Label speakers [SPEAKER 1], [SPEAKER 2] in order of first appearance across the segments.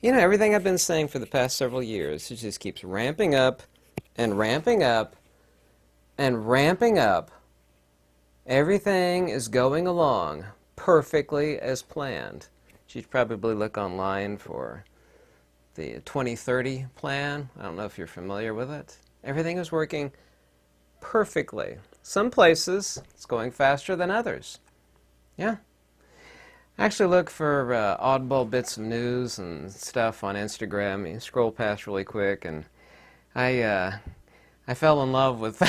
[SPEAKER 1] You know, everything I've been saying for the past several years, it just keeps ramping up and ramping up and ramping up. Everything is going along perfectly as planned. You should probably look online for the 2030 plan. I don't know if you're familiar with it. Everything is working perfectly. Some places it's going faster than others. Yeah. I actually look for oddball bits of news and stuff on Instagram. You scroll past really quick, and I fell in love with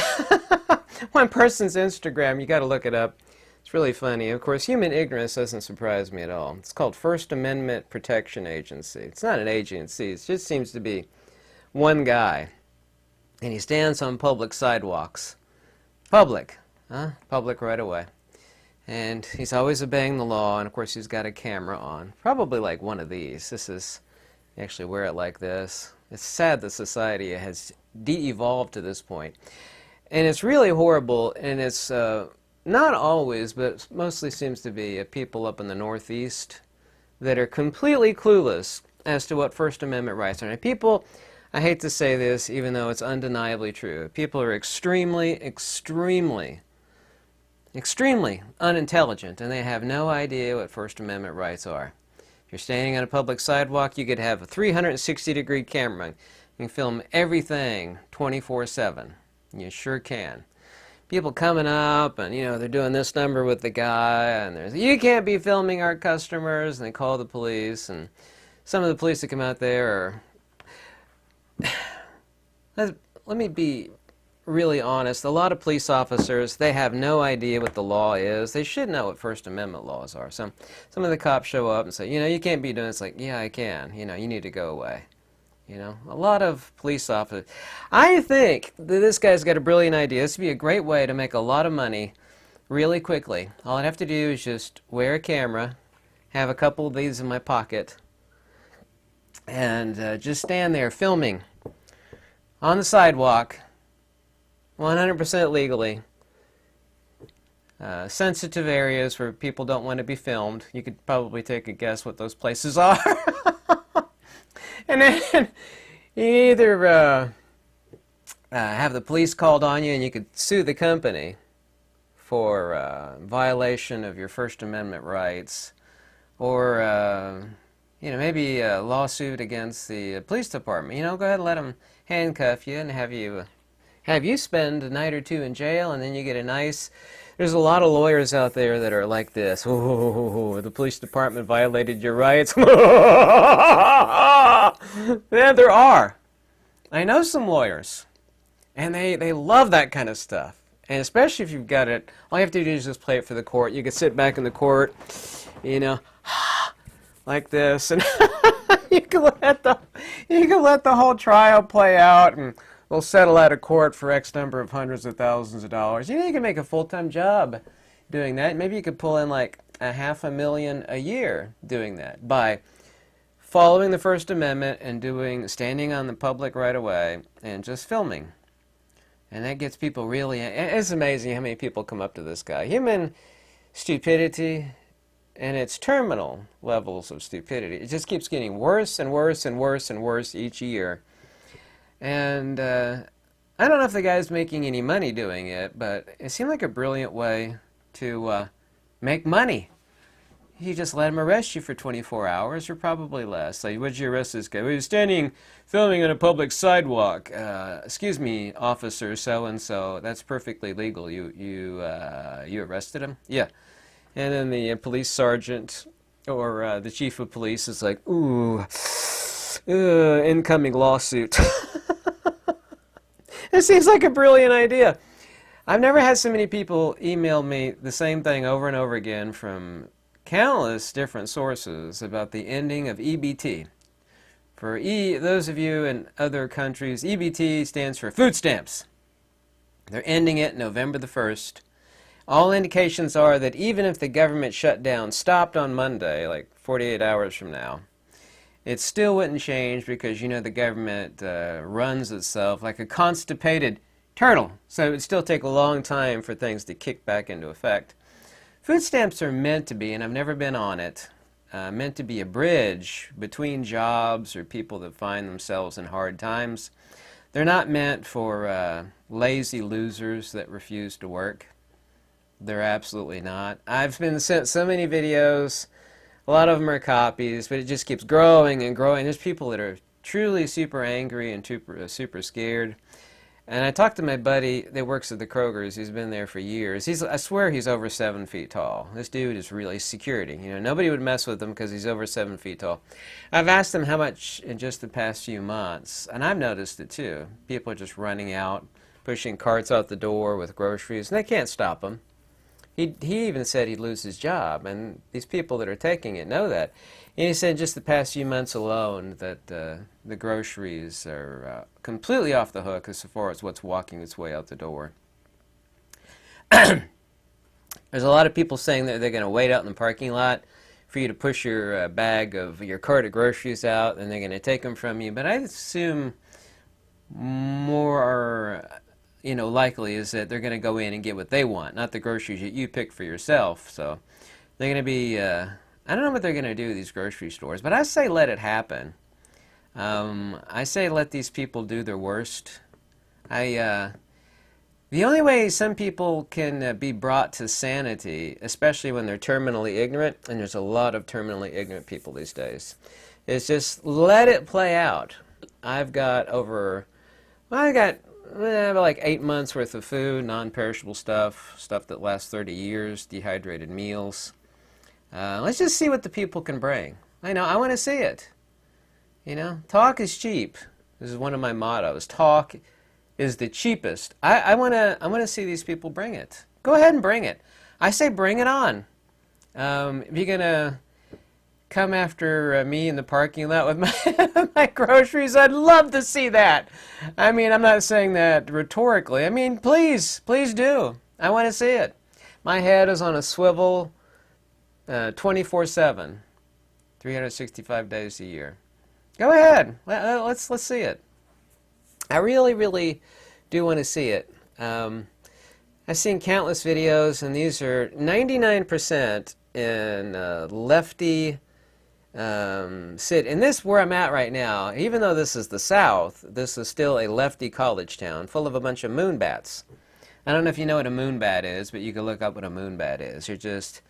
[SPEAKER 1] one person's Instagram. You got to look it up. It's really funny. Of course, human ignorance doesn't surprise me at all. It's called First Amendment Protection Agency. It's not an agency. It just seems to be one guy, and he stands on public sidewalks. Public, huh? Public right away. And he's always obeying the law, and of course he's got a camera on. Probably like one of these. This is, you actually wear it like this. It's sad that society has de-evolved to this point. And it's really horrible, and it's not always, but mostly seems to be people up in the Northeast that are completely clueless as to what First Amendment rights are. And people, I hate to say this, even though it's undeniably true, people are extremely unintelligent, and they have no idea what First Amendment rights are. If you're standing on a public sidewalk, you could have a 360-degree camera. You can film everything 24/7. You sure can. People coming up, and you know, they're doing this number with the guy, and there's, you can't be filming our customers, and they call the police, and some of the police that come out there are, let me be really honest, a lot of police officers, they have no idea what the law is. They should know what First Amendment laws are. So some of the cops show up and say, you know, you can't be doing this. Like, yeah, I can. You know, you need to go away. You know, a lot of police officers. I think that this guy's got a brilliant idea. This would be a great way to make a lot of money really quickly. All I'd have to do is just wear a camera, have a couple of these in my pocket, and just stand there filming on the sidewalk, 100% legally. Sensitive areas where people don't want to be filmed. You could probably take a guess what those places are. And then you either have the police called on you, and you could sue the company for violation of your First Amendment rights, or you know, maybe a lawsuit against the police department. You know, go ahead and let them handcuff you and have you spend a night or two in jail, and then you get a nice... There's a lot of lawyers out there that are like this. Oh, the police department violated your rights. Yeah, there are. I know some lawyers, and they love that kind of stuff. And especially if you've got it, all you have to do is just play it for the court. You can sit back in the court, you know, like this, and you can let the whole trial play out, and we'll settle out of court for X number of hundreds of thousands of dollars. You know, you can make a full-time job doing that. Maybe you could pull in like $500,000 a year doing that by following the First Amendment and standing on the public right away and just filming. And that gets people really... It's amazing how many people come up to this guy. Human stupidity and its terminal levels of stupidity. It just keeps getting worse and worse and worse and worse each year. And I don't know if the guy's making any money doing it, but it seemed like a brilliant way to make money. You just let him arrest you for 24 hours or probably less. Like, what'd you arrest this guy? Well, he was standing filming on a public sidewalk. Excuse me, officer so-and-so, that's perfectly legal. You arrested him? Yeah. And then the police sergeant or the chief of police is like, ooh, incoming lawsuit. It seems like a brilliant idea. I've never had so many people email me the same thing over and over again from countless different sources about the ending of EBT. For those of you in other countries, EBT stands for food stamps. They're ending it November the 1st. All indications are that even if the government shutdown stopped on Monday, like 48 hours from now, it still wouldn't change because, you know, the government runs itself like a constipated turtle. So it would still take a long time for things to kick back into effect. Food stamps are meant to be, and I've never been on it, meant to be a bridge between jobs or people that find themselves in hard times. They're not meant for lazy losers that refuse to work. They're absolutely not. I've been sent so many videos. A lot of them are copies, but it just keeps growing and growing. There's people that are truly super angry and super scared. And I talked to my buddy that works at the Kroger's. He's been there for years. I swear he's over 7 feet tall. This dude is really security. You know, nobody would mess with him because he's over 7 feet tall. I've asked him how much in just the past few months, and I've noticed it too. People are just running out, pushing carts out the door with groceries, and they can't stop him. He even said he'd lose his job, and these people that are taking it know that. And he said just the past few months alone that the groceries are completely off the hook as far as what's walking its way out the door. There's a lot of people saying that they're going to wait out in the parking lot for you to push your bag of your cart of groceries out, and they're going to take them from you. But I assume more likely is that they're going to go in and get what they want, not the groceries that you pick for yourself. So they're going to be, I don't know what they're going to do with these grocery stores, but I say let it happen. I say let these people do their worst. The only way some people can be brought to sanity, especially when they're terminally ignorant, and there's a lot of terminally ignorant people these days, is just let it play out. I've got like 8 months worth of food, non-perishable stuff that lasts 30 years, dehydrated meals. Let's just see what the people can bring. I want to see it. You know, talk is cheap. This is one of my mottos. Talk is the cheapest. I want to see these people bring it. Go ahead and bring it. I say bring it on. If you're going to come after me in the parking lot with my groceries, I'd love to see that. I mean, I'm not saying that rhetorically. I mean, please do. I want to see it. My head is on a swivel 24/7, 365 days a year. Go ahead. Let's see it. I really do want to see it. I've seen countless videos, and these are 99% in lefty sit. And this, where I'm at right now, even though this is the South, this is still a lefty college town full of a bunch of moonbats. I don't know if you know what a moonbat is, but you can look up what a moonbat is. You're just,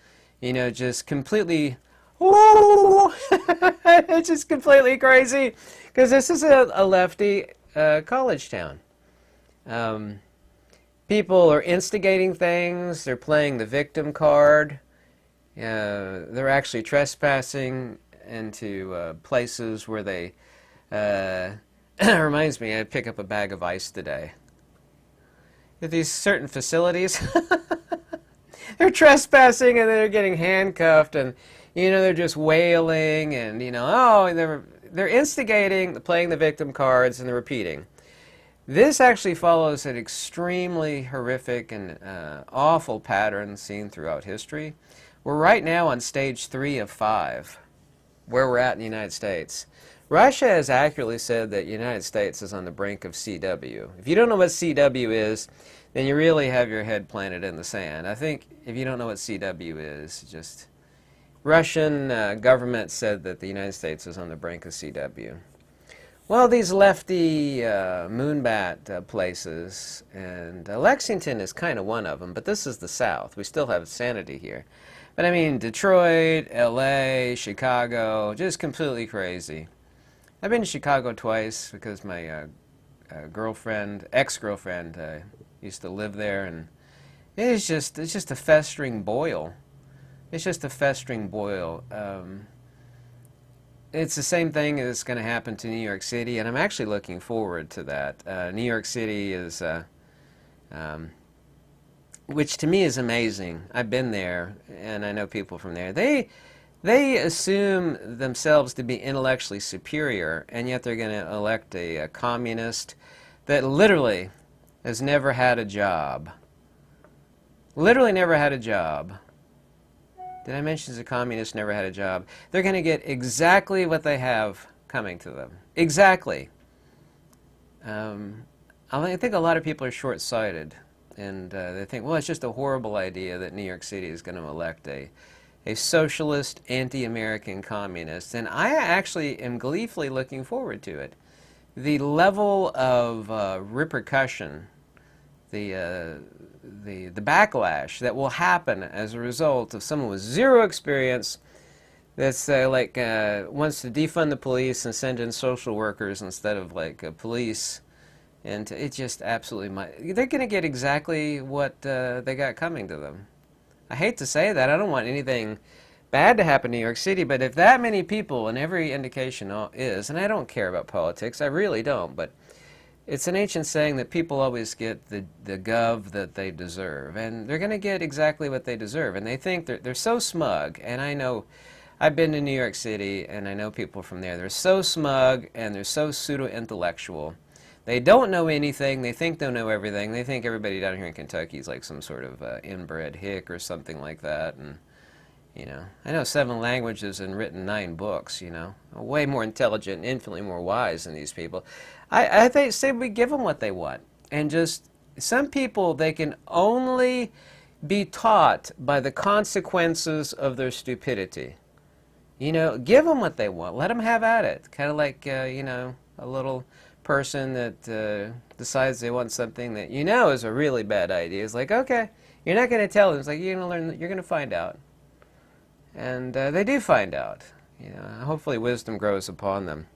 [SPEAKER 1] just completely, it's just completely crazy, because this is a lefty college town. People are instigating things. They're playing the victim card. They're actually trespassing into places where they, it reminds me, I picked up a bag of ice today. At these certain facilities, they're trespassing and they're getting handcuffed, and they're just wailing, and they're instigating, playing the victim cards, and they're repeating. This actually follows an extremely horrific and awful pattern seen throughout history. We're right now on stage 3 of 5, where we're at in the United States. Russia has accurately said that the United States is on the brink of CW. If you don't know what CW is, then you really have your head planted in the sand. I think if you don't know what CW is, just Russian government said that the United States is on the brink of CW. Well, these lefty moonbat places, and Lexington is kind of one of them, but this is the South. We still have sanity here. But I mean, Detroit, LA, Chicago, just completely crazy. I've been to Chicago twice because my ex-girlfriend, used to live there, and it's just a festering boil. It's just a festering boil. It's the same thing that's going to happen to New York City, and I'm actually looking forward to that. New York City is, which to me is amazing. I've been there, and I know people from there. They assume themselves to be intellectually superior, and yet they're going to elect a communist that literally has never had a job. Literally never had a job. Did I mention the communists never had a job? They're going to get exactly what they have coming to them. Exactly. I think a lot of people are short-sighted, and they think, well, it's just a horrible idea that New York City is going to elect a a socialist, anti-American communist, and I actually am gleefully looking forward to it. The level of repercussion, the backlash that will happen as a result of someone with zero experience that's wants to defund the police and send in social workers instead of police, and it just absolutely they're going to get exactly what they got coming to them. I hate to say that. I don't want anything bad to happen in New York City, but if that many people, and every indication is, and I don't care about politics, I really don't, but it's an ancient saying that people always get the gov that they deserve, and they're going to get exactly what they deserve, and they think they're so smug, and I know, I've been to New York City, and I know people from there, they're so smug, and they're so pseudo-intellectual. They don't know anything, they think they know everything, they think everybody down here in Kentucky is like some sort of inbred hick or something like that, and you know, I know 7 languages and written 9 books, you know. Way more intelligent and infinitely more wise than these people. I think say we give them what they want. And just, some people, they can only be taught by the consequences of their stupidity. You know, give them what they want. Let them have at it. Kind of like, you know, a little person that decides they want something that you know is a really bad idea. It's like, okay, you're not going to tell them. It's like, you're going to learn, you're going to find out. And they do find out. You know, hopefully wisdom grows upon them.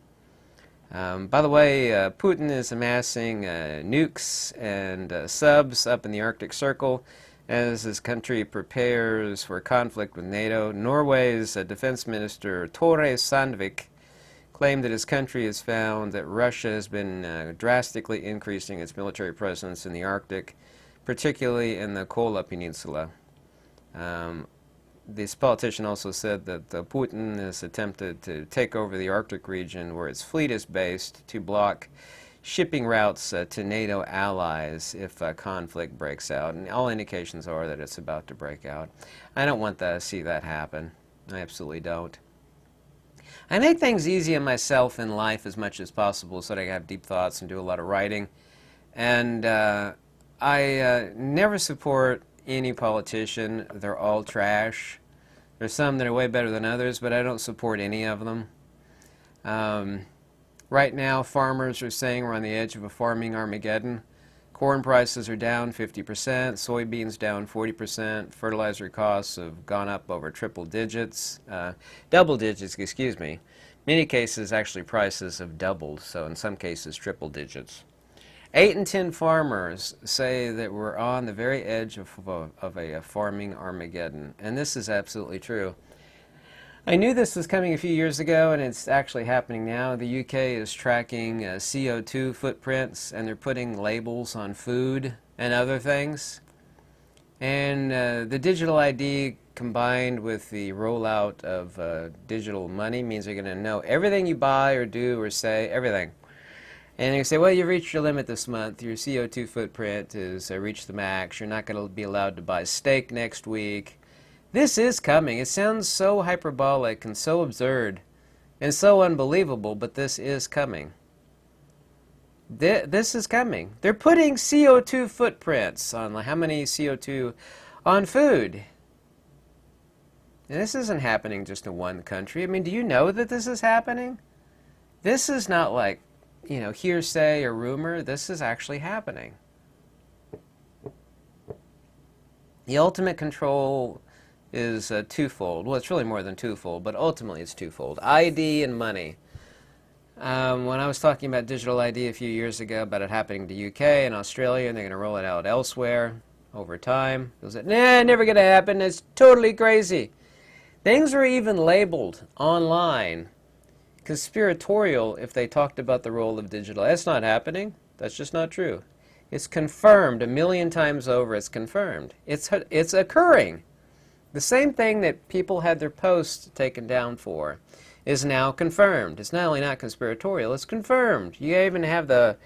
[SPEAKER 1] By the way, Putin is amassing nukes and subs up in the Arctic Circle as his country prepares for conflict with NATO. Norway's Defense Minister Tore Sandvik claimed that his country has found that Russia has been drastically increasing its military presence in the Arctic, particularly in the Kola Peninsula. This politician also said that Putin has attempted to take over the Arctic region where its fleet is based to block shipping routes to NATO allies if conflict breaks out. And all indications are that it's about to break out. I don't want to see that happen. I absolutely don't. I make things easy on myself in life as much as possible so that I can have deep thoughts and do a lot of writing. And I never support any politician. They're all trash. There's some that are way better than others, but I don't support any of them. Right now, farmers are saying we're on the edge of a farming Armageddon. Corn prices are down 50%, soybeans down 40%, fertilizer costs have gone up over double digits, excuse me. Many cases, actually, prices have doubled, so in some cases, triple digits. 8 in 10 farmers say that we're on the very edge of a farming Armageddon, and this is absolutely true. I knew this was coming a few years ago, and it's actually happening now. The UK is tracking CO2 footprints, and they're putting labels on food and other things. And the digital ID combined with the rollout of digital money means they're going to know everything you buy or do or say, everything. And you say, well, you've reached your limit this month. Your CO2 footprint has reached the max. You're not going to be allowed to buy steak next week. This is coming. It sounds so hyperbolic and so absurd and so unbelievable, but this is coming. This is coming. They're putting CO2 footprints on how many CO2 on food. And this isn't happening just in one country. I mean, do you know that this is happening? This is not like, you know, hearsay or rumor. This is actually happening. The ultimate control is twofold. Well, it's really more than twofold, but ultimately it's twofold. ID and money. When I was talking about digital ID a few years ago, about it happening to UK and Australia, and they're going to roll it out elsewhere over time, it was like, nah, never going to happen. It's totally crazy. Things were even labeled online conspiratorial if they talked about the role of digital. That's not happening. That's just not true. It's confirmed 1,000,000 times over. It's confirmed. It's occurring. The same thing that people had their posts taken down for is now confirmed. It's not only not conspiratorial, it's confirmed. You even have the,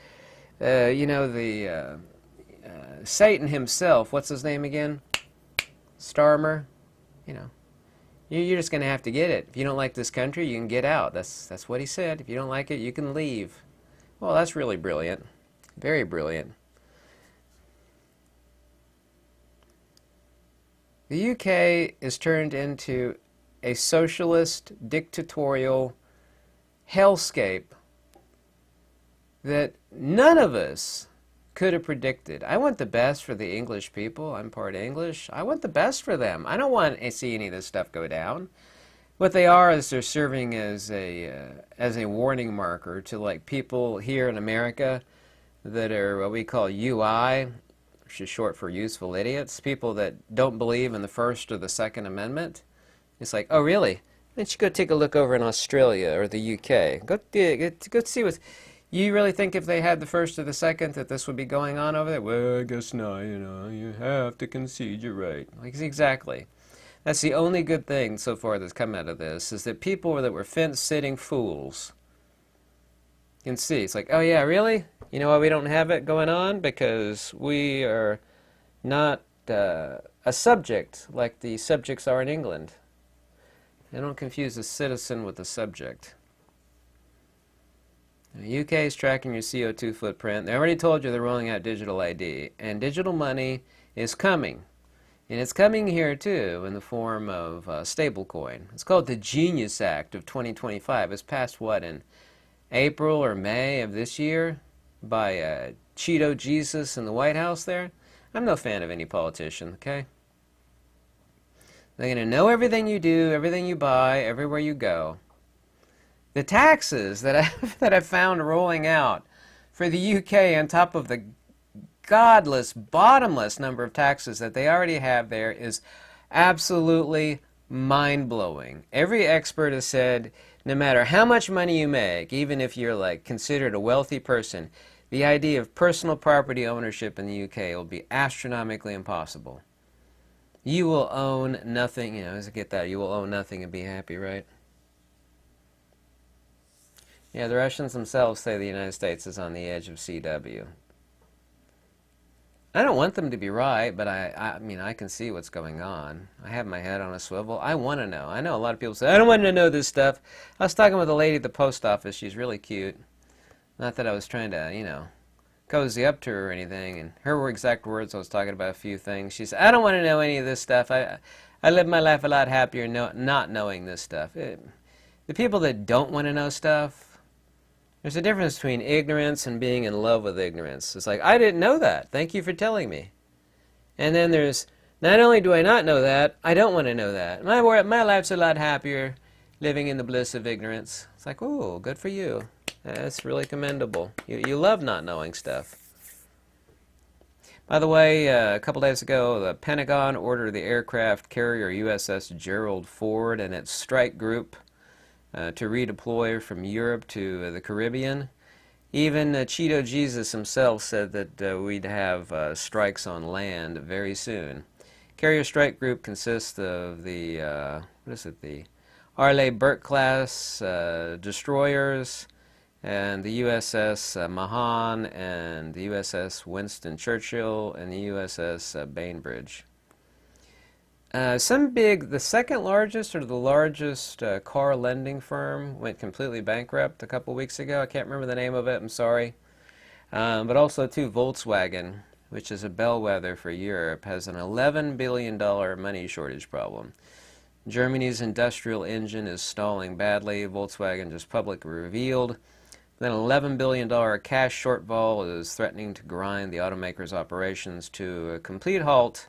[SPEAKER 1] Satan himself. What's his name again? Starmer. You know. You're just going to have to get it. If you don't like this country, you can get out. That's what he said. If you don't like it, you can leave. Well, that's really brilliant. Very brilliant. The UK is turned into a socialist, dictatorial hellscape that none of us could have predicted. I want the best for the English people. I'm part English. I want the best for them. I don't want to see any of this stuff go down. What they are is they're serving as a warning marker to like people here in America that are what we call UI, which is short for useful idiots, people that don't believe in the First or the Second Amendment. It's like, oh really? Why don't you go take a look over in Australia or the UK? Go see what. You really think if they had the First or the Second that this would be going on over there? Well, I guess not, you know, you have to concede your right. Like, exactly. That's the only good thing so far that's come out of this, is that people that were fence-sitting fools can see. It's like, oh yeah, really? You know why we don't have it going on? Because we are not a subject like the subjects are in England. And don't confuse the citizen with the subject. The UK is tracking your CO2 footprint. They already told you they're rolling out digital ID. And digital money is coming. And it's coming here too in the form of stablecoin. It's called the Genius Act of 2025. It's passed, what, in April or May of this year by Cheeto Jesus in the White House there? I'm no fan of any politician, okay? They're going to know everything you do, everything you buy, everywhere you go. The taxes that I've found rolling out for the UK on top of the godless, bottomless number of taxes that they already have there is absolutely mind-blowing. Every expert has said, no matter how much money you make, even if you're like considered a wealthy person, the idea of personal property ownership in the UK will be astronomically impossible. You will own nothing, you know, get that, you will own nothing and be happy, right? Yeah, the Russians themselves say the United States is on the edge of CW. I don't want them to be right, but I mean, I can see what's going on. I have my head on a swivel. I want to know. I know a lot of people say, I don't want to know this stuff. I was talking with a lady at the post office. She's really cute. Not that I was trying to, you know, cozy up to her or anything. And her exact words, I was talking about a few things. She said, I don't want to know any of this stuff. I live my life a lot happier not knowing this stuff. The people that don't want to know stuff, there's a difference between ignorance and being in love with ignorance. It's like, I didn't know that. Thank you for telling me. And then there's, not only do I not know that, I don't want to know that. My life's a lot happier living in the bliss of ignorance. It's like, oh, good for you. That's really commendable. You love not knowing stuff. By the way, a couple days ago, the Pentagon ordered the aircraft carrier USS Gerald Ford and its strike group to redeploy from Europe to the Caribbean. Even Cheeto Jesus himself said that we'd have strikes on land very soon. Carrier strike group consists of the, the Arleigh Burke-class destroyers, and the USS Mahan, and the USS Winston Churchill, and the USS Bainbridge. The second largest or the largest car lending firm went completely bankrupt a couple weeks ago. I can't remember the name of it, I'm sorry. But also too, Volkswagen, which is a bellwether for Europe, has an $11 billion money shortage problem. Germany's industrial engine is stalling badly. Volkswagen just publicly revealed that an $11 billion cash shortfall is threatening to grind the automaker's operations to a complete halt,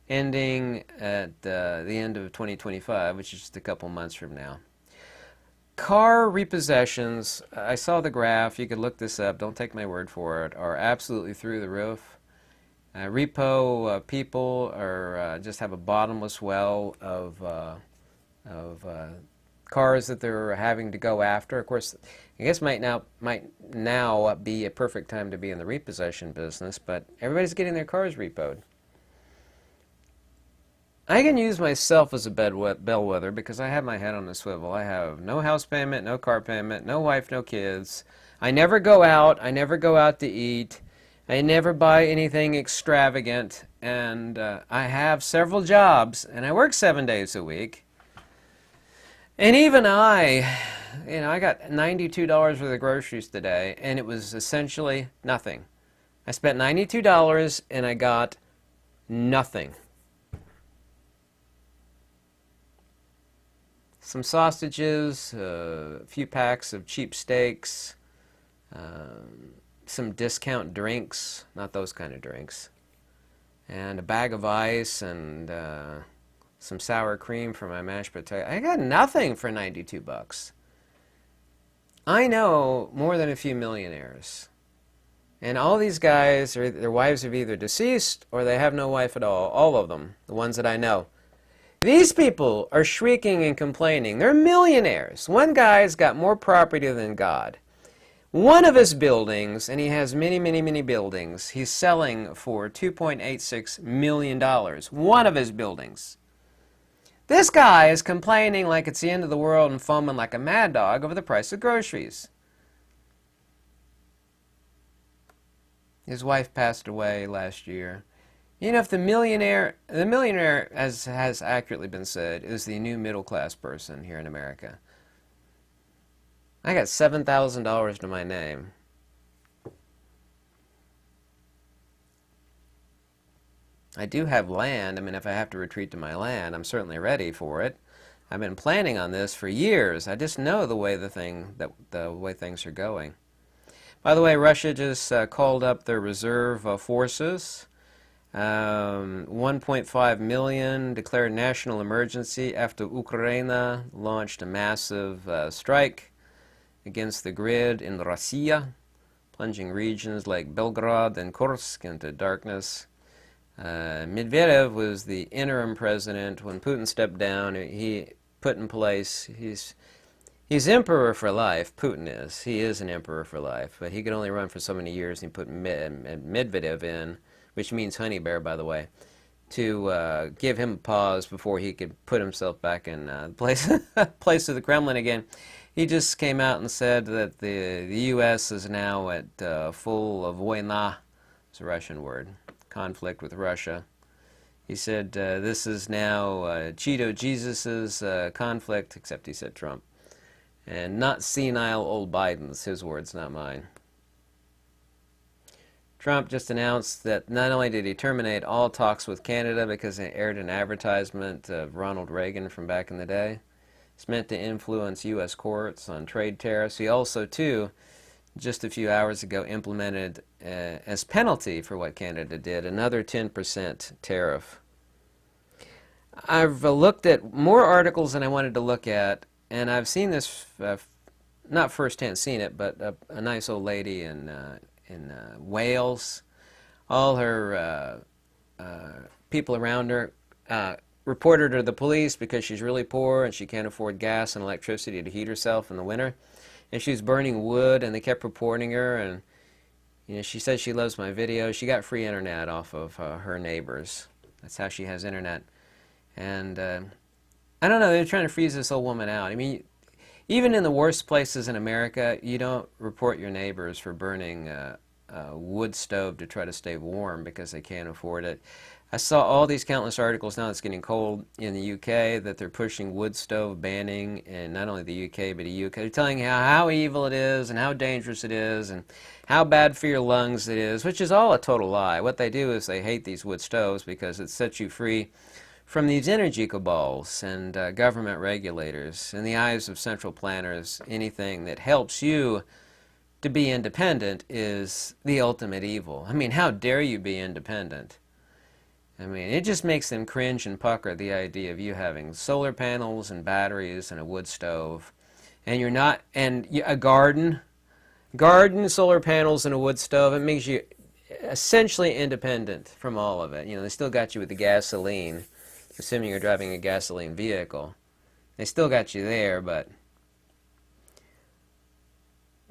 [SPEAKER 1] ending at the end of 2025, which is just a couple months from now. Car repossessions, I saw the graph, you could look this up, don't take my word for it, are absolutely through the roof. Repo people are just have a bottomless well of cars that they're having to go after. Of course, I guess might now be a perfect time to be in the repossession business, but everybody's getting their cars repoed. I can use myself as a bellwether because I have my head on a swivel. I have no house payment, no car payment, no wife, no kids. I never go out. I never go out to eat. I never buy anything extravagant. And I have several jobs, and I work 7 days a week. And even I got $92 worth of groceries today, and it was essentially nothing. I spent $92 and I got nothing. some sausages, a few packs of cheap steaks, some discount drinks, not those kind of drinks, and a bag of ice and some sour cream for my mashed potato. I got nothing for 92 bucks. I know more than a few millionaires. And all these guys, their wives are either deceased or they have no wife at all of them, the ones that I know. These people are shrieking and complaining. They're millionaires. One guy's got more property than God. One of his buildings, and he has many, many, many buildings, he's selling for $2.86 million. One of his buildings. This guy is complaining like it's the end of the world and foaming like a mad dog over the price of groceries. His wife passed away last year. You know, if the millionaire, as has accurately been said, is the new middle-class person here in America. I got $7,000 to my name. I do have land. I mean, if I have to retreat to my land, I'm certainly ready for it. I've been planning on this for years. I just know the way the way things are going. By the way, Russia just called up their reserve forces. 1.5 million declared national emergency after Ukraine launched a massive strike against the grid in Russia, plunging regions like Belgrade and Kursk into darkness. Medvedev was the interim president when Putin stepped down. He put in place, he's emperor for life, Putin is. He is an emperor for life, but he could only run for so many years, and he put Medvedev in, which means honey bear, by the way, to give him a pause before he could put himself back in place of the Kremlin again. He just came out and said that the U.S. is now at full of vojna, it's a Russian word, conflict with Russia. He said this is now Cheeto Jesus's conflict, except he said Trump. And not senile old Biden's, his words, not mine. Trump just announced that not only did he terminate all talks with Canada because it aired an advertisement of Ronald Reagan from back in the day. It's meant to influence U.S. courts on trade tariffs. He also, too, just a few hours ago, implemented as penalty for what Canada did, another 10% tariff. I've looked at more articles than I wanted to look at, and I've seen this, not firsthand seen it, but a nice old lady in Wales. All her people around her reported her to the police because she's really poor and she can't afford gas and electricity to heat herself in the winter. And she was burning wood, and they kept reporting her. And you know, she said she loves my videos. She got free internet off of her neighbors. That's how she has internet. And I don't know, they're trying to freeze this old woman out. I mean, even in the worst places in America, you don't report your neighbors for burning a wood stove to try to stay warm because they can't afford it. I saw all these countless articles now it's getting cold in the UK that they're pushing wood stove banning in not only the UK but the UK. They're telling you how evil it is and how dangerous it is and how bad for your lungs it is, which is all a total lie. What they do is they hate these wood stoves because it sets you free from these energy cabals and government regulators. In the eyes of central planners, anything that helps you to be independent is the ultimate evil. I mean, how dare you be independent? I mean, it just makes them cringe and pucker, the idea of you having solar panels and batteries and a wood stove, and you're not, and a garden, solar panels and a wood stove. It makes you essentially independent from all of it. You know, they still got you with the gasoline, assuming you're driving a gasoline vehicle. They still got you there, but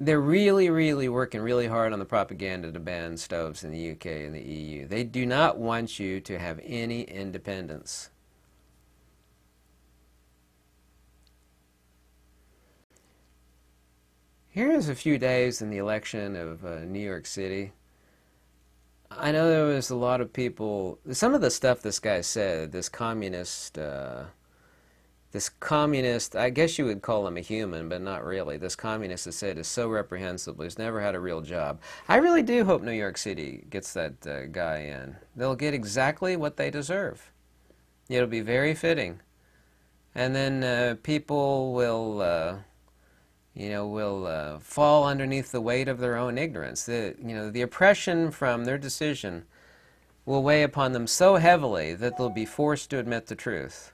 [SPEAKER 1] they're really, really working really hard on the propaganda to ban stoves in the UK and the EU. They do not want you to have any independence. Here's a few days in the election of New York City. I know there was a lot of people, some of the stuff this guy said, this communist, I guess you would call him a human, but not really. This communist that said is so reprehensible. He's never had a real job. I really do hope New York City gets that guy in. They'll get exactly what they deserve. It'll be very fitting. And then people will, will fall underneath the weight of their own ignorance. The oppression from their decision will weigh upon them so heavily that they'll be forced to admit the truth.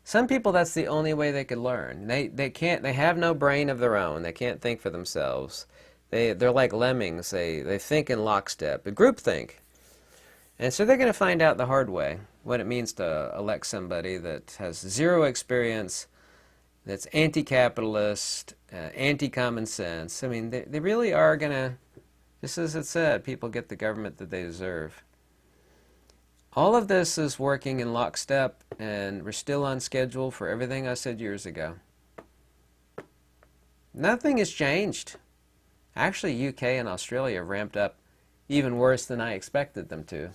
[SPEAKER 1] Some people, that's the only way they could learn. They have no brain of their own. They can't think for themselves. They're like lemmings. They think in lockstep, a groupthink. And so they're going to find out the hard way what it means to elect somebody that has zero experience, that's anti-capitalist, anti-common sense. I mean, they really are going to, just as it said, people get the government that they deserve. All of this is working in lockstep, and we're still on schedule for everything I said years ago. Nothing has changed. Actually, UK and Australia have ramped up even worse than I expected them to.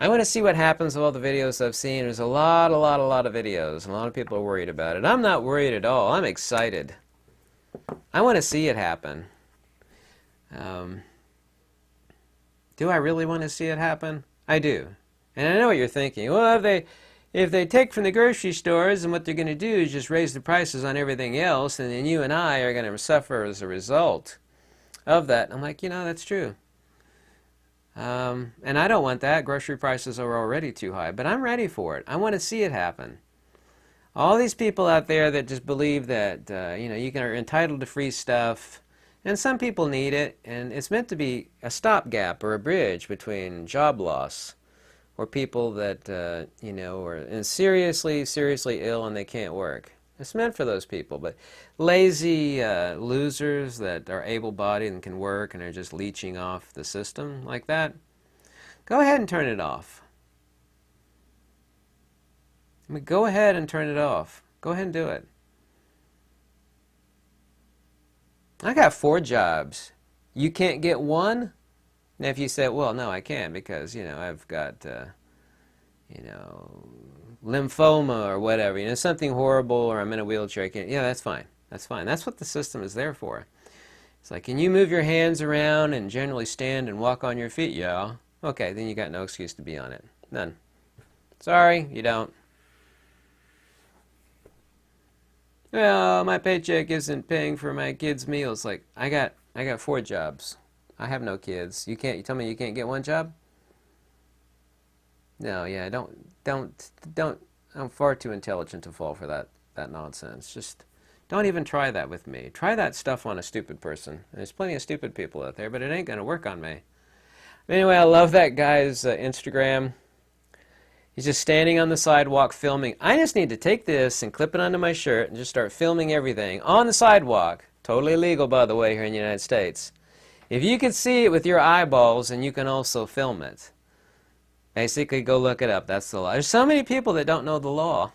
[SPEAKER 1] I want to see what happens with all the videos I've seen. There's a lot of videos, and a lot of people are worried about it. I'm not worried at all. I'm excited. I want to see it happen. Do I really want to see it happen? I do. And I know what you're thinking. Well, if they take from the grocery stores, and what they're going to do is just raise the prices on everything else, and then you and I are going to suffer as a result of that. I'm like, that's true. And I don't want that. Grocery prices are already too high. But I'm ready for it. I want to see it happen. All these people out there that just believe that, you are entitled to free stuff. And some people need it. And it's meant to be a stopgap or a bridge between job loss or people that, are seriously ill and they can't work. It's meant for those people. But lazy losers that are able-bodied and can work and are just leeching off the system like that, go ahead and turn it off. I mean, go ahead and turn it off. Go ahead and do it. I got 4 jobs. You can't get one? Now if you say, well, no, I can't because, I've got, lymphoma or whatever, something horrible, or I'm in a wheelchair, I can't, yeah, that's fine. That's fine. That's what the system is there for. It's like, can you move your hands around and generally stand and walk on your feet? Yeah. Okay, then you got no excuse to be on it. None. Sorry, you don't. Well, my paycheck isn't paying for my kids' meals. Like, I got 4 jobs. I have no kids. You tell me you can't get one job? No, yeah, don't. I'm far too intelligent to fall for that nonsense. Just don't even try that with me. Try that stuff on a stupid person. There's plenty of stupid people out there, but it ain't gonna work on me. Anyway, I love that guy's Instagram. He's just standing on the sidewalk filming. I just need to take this and clip it onto my shirt and just start filming everything on the sidewalk. Totally illegal, by the way, here in the United States. If you can see it with your eyeballs, and you can also film it. Basically, go look it up. That's the law. There's so many people that don't know the law.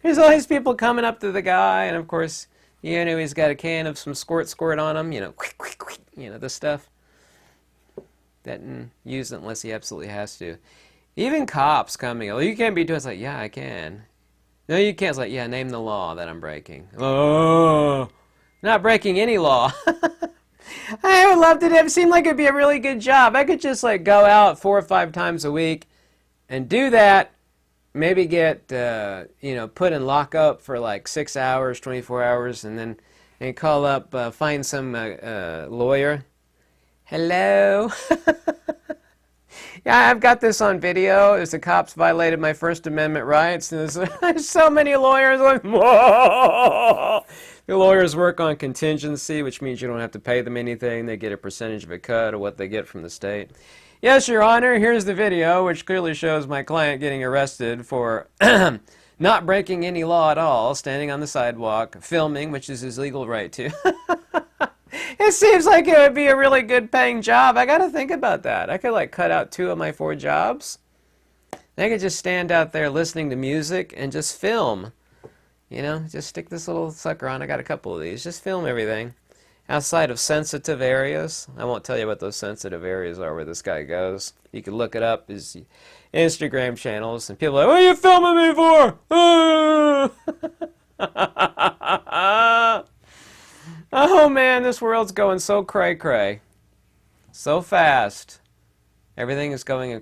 [SPEAKER 1] There's all these people coming up to the guy, and of course, he's got a can of some squirt on him, quick, quick, quick, this stuff. Doesn't use it unless he absolutely has to. Even cops coming, oh, you can't be doing it. It's like, yeah, I can. No, you can't. It's like, yeah, name the law that I'm breaking. Oh, not breaking any law. I would love to do it. It seemed like it'd be a really good job. I could just like go out 4 or 5 times a week and do that. Maybe get, put in lockup for like 6 hours, 24 hours, and call up, find some lawyer. Hello? Yeah, I've got this on video. As the cops violated my First Amendment rights. And there's so many lawyers. Like, whoa! The lawyers work on contingency, which means you don't have to pay them anything. They get a percentage of a cut of what they get from the state. Yes, Your Honor, here's the video, which clearly shows my client getting arrested for not breaking any law at all, standing on the sidewalk, filming, which is his legal right to. It seems like it would be a really good paying job. I got to think about that. I could like cut out 2 of my 4 jobs. I could just stand out there listening to music and just film. Just stick this little sucker on. I got a couple of these. Just film everything. Outside of sensitive areas. I won't tell you what those sensitive areas are where this guy goes. You can look it up. His Instagram channels. And people are like, what are you filming me for? Oh man, this world's going so cray-cray. So fast. Everything is going